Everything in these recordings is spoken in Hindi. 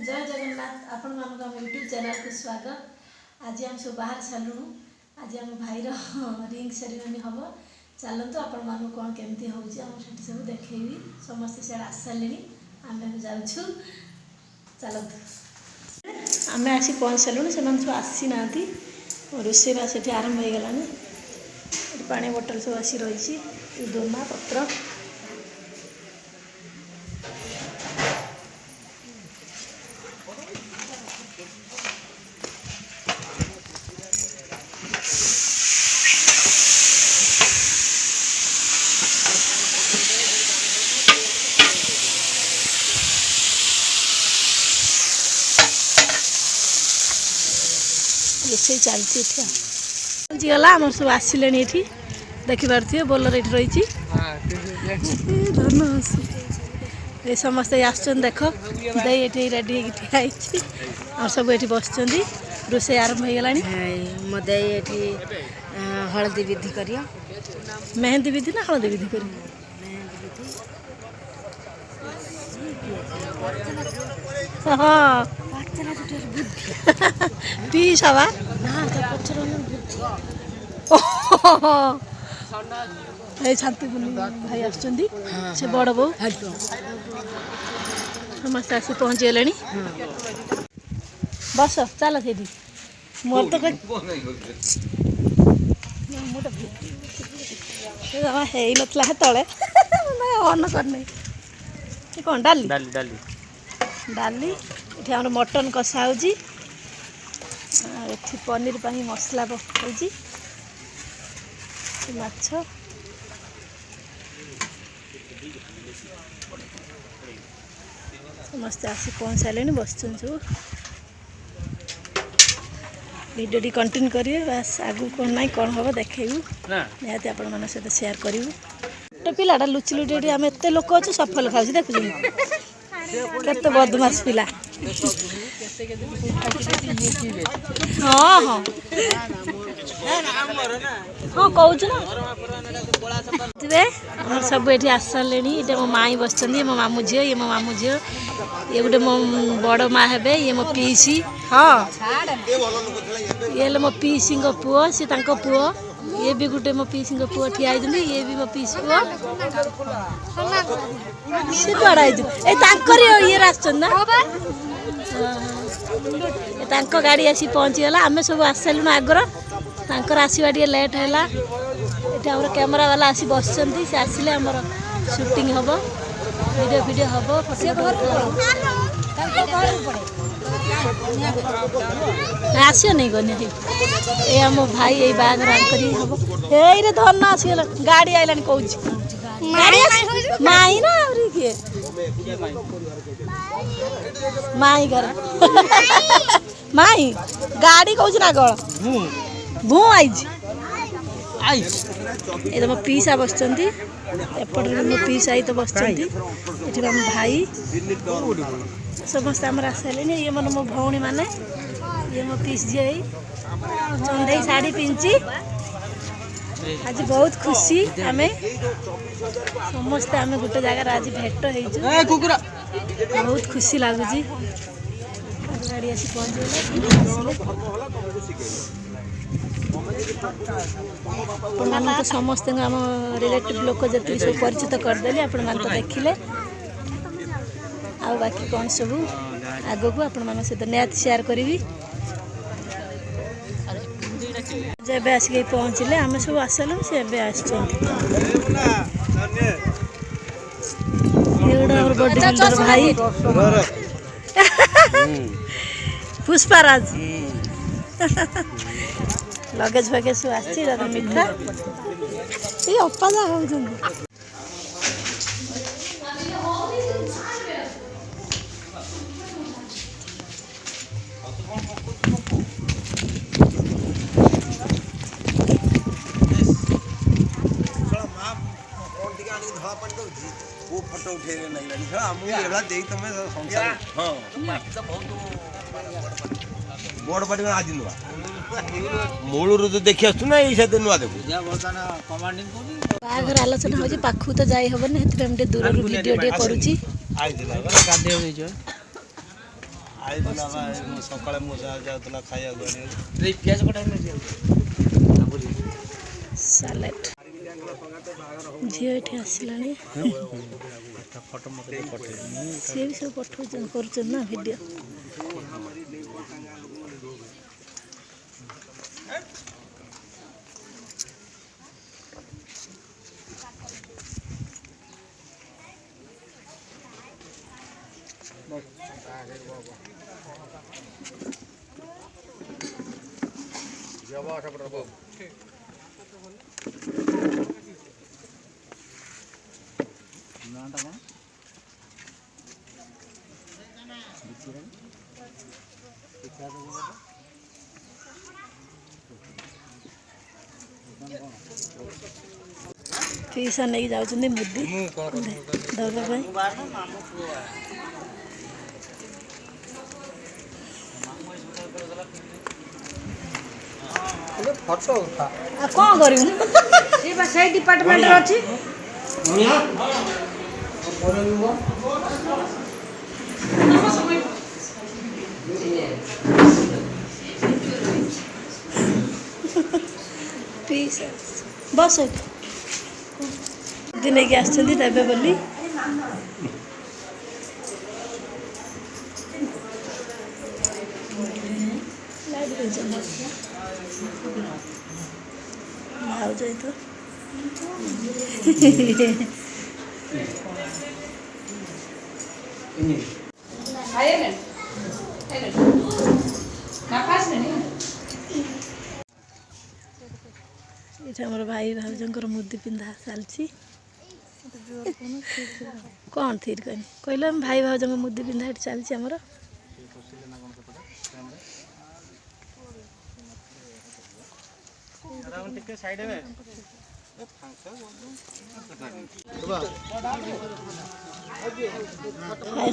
जय जगन्नाथ आपण मानक हम यूट्यूब चैनल को स्वागत। आज हम सब बाहर सालू आज आम भाई रिंग सेरेमनी हम चलतु आपण मान कौन केमती हो सब देखी समस्त से आस सारे आम जाऊँ चलतु आम आसी पहुँच सारूँ से सब आसी ना रोषेईबास ये आरंभ हो गलानी पानी बोतल सब आसी रही दोना पत्र रोषे चलती गला आम सब आसिले ये देखिपे बोलर ये रही धन ये समस्ते आसन देख दे ये रेडी ठिया और सब ये बस रोषे आरंभ हो गला मदे ये हलदी विधि कर मेहंदी विधि ना हलदी विधि कर हाँ पी सवा शांति भाई आसे बड़ बो समस्त आसी पहुँची गले बस चल थे मोर तो है तले अन करना कौन डाली डाली डाली डाली ये आम मटन कषा हो पनीर पाई मसला पकाई माछ समस्ते आसी पहुँच सारे बस सब भिडियो कंटिन्यू करेंगे बस आगू कौन ना कौन हम देखू निहती आपण मान सहित सेयार करूँ गोटे पिलाटा लुचि लुटी आम एत लोक अच्छे सफल खाऊ देखुन केते बदमाश पिला हाँ हाँ हाँ कहूँ ना सब ये आस सारे ये मो माई बस मो मामू झी ये मो मामू झी ये गोटे मो बड़ माँ हे ये मो पीसी हाँ ये मो पीसी पुओ सी पुओ ये भी गोटे मो पीसी पुओ ठिया ये भी मो पीसी पुओ सी कड़ा ये आसन ना गाड़ी आसी पहुँचीगला आम सब आस सारूँ आगर तांकर आसवा टे लेट है ये कैमेरा वाला आसी बस से आसिले आमर शूटिंग हम वीडियो वीडियो हम आसियो नहीं गने ये आम भाई ये बागर हम ये धन आसीगला गाड़ी आइलानी कहूँ माई ना किए माई घर माई गाड़ी कहूँ ना गल भू आई ये तो मो पीसा बस एपट मो पीसा ही तो बस भाई समस्त आम आसारे ये मन मो भौणी मैंने ये मो पीस झी चंदे शाढ़ी पिंची आज बहुत खुशी आम समस्ते आम गोटे जगार आज भेट हो बहुत खुशी लगुच गाड़ी आसी पहुँच तो समस्त आम रिलेटिव लोक जी सब परिचित करदेली आपण तो देखिले आ बाकी कौन सब आग को आपण मान सहित निहती शेयर करी जब आसिक पहुँचले आम सब आसलु सी बॉडी बिल्डर भाई पुष्पाराज लगेज फगेज सब आसा मिठा ये अपा जा हो फोटो उठे नहीं तुम संसार हाँ बड़ पार्टी में आज नुआ मूलू तो देखी आसु ना ये नुआ देखो बाघर आलोचना हो पाखु तो जाई हबन हेतु हम दूर वीडियो टे करूची आइला बा सकाळे मोसा जाउतला खाया गनी रे पियाज कटा सालाड झियो एठी आसिलानी फोटो मते पठे से भी सब पठौछन करछन ना वीडियो पीसा नहीं जाउछन्ती मुद्दी दबा भाई फोटो उठा आ कौन करियो ये बा सही डिपार्टमेंट रो अछि पीसा बस दिने के आछन्ती तबे बोली लाइट भाव जाए तो ये हमारे भाई भाउजंकर मुद्दी पिंधा चलती कौन थी कहले भाई भाउजंक मुद्दी पिंधा चलती आमर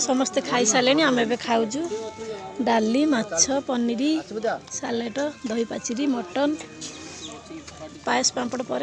समस्ते खाई सारे आम ए खाऊँ डाली माछ पनीर सालाड दही पाचिरी मटन पायस पापड़ पर